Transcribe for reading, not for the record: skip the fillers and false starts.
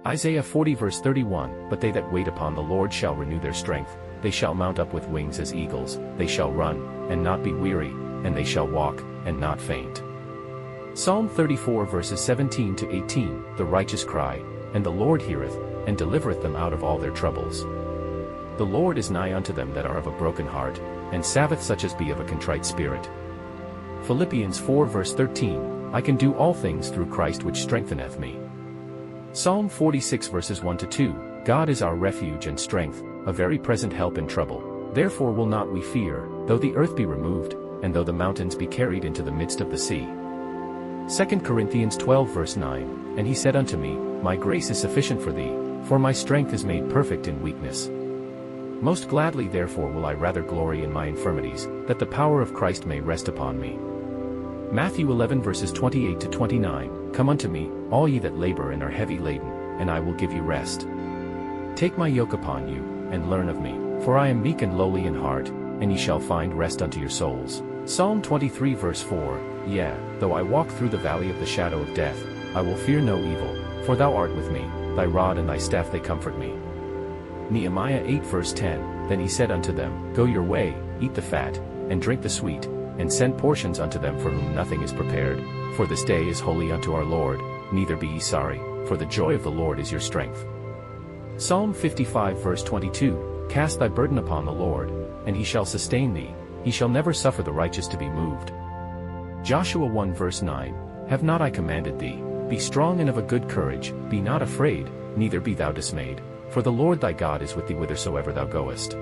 Isaiah 40 verse 31, But they that wait upon the Lord shall renew their strength, they shall mount up with wings as eagles, they shall run, and not be weary, and they shall walk, and not faint. Psalm 34 verses 17 to 18, The righteous cry, and the Lord heareth, and delivereth them out of all their troubles. The Lord is nigh unto them that are of a broken heart, and saveth such as be of a contrite spirit. Philippians 4 verse 13, I can do all things through Christ which strengtheneth me. Psalm 46 verses 1 to 2, God is our refuge and strength, a very present help in trouble. Therefore will not we fear, though the earth be removed, and though the mountains be carried into the midst of the sea. 2 Corinthians 12 verse 9, And he said unto me, My grace is sufficient for thee, for my strength is made perfect in weakness. Most gladly therefore will I rather glory in my infirmities, that the power of Christ may rest upon me. Matthew 11 verses 28 to 29, Come unto me, all ye that labor and are heavy laden, and I will give you rest. Take my yoke upon you, and learn of me, for I am meek and lowly in heart, and ye shall find rest unto your souls. Psalm 23 verse 4, Yea, though I walk through the valley of the shadow of death, I will fear no evil, for thou art with me, thy rod and thy staff they comfort me. Nehemiah 8 verse 10, Then he said unto them, Go your way, eat the fat, and drink the sweet, and send portions unto them for whom nothing is prepared, for this day is holy unto our Lord, neither be ye sorry, for the joy of the Lord is your strength. Psalm 55 verse 22, Cast thy burden upon the Lord, and he shall sustain thee, he shall never suffer the righteous to be moved. Joshua 1 verse 9, Have not I commanded thee? Be strong and of a good courage, be not afraid, neither be thou dismayed, for the Lord thy God is with thee whithersoever thou goest.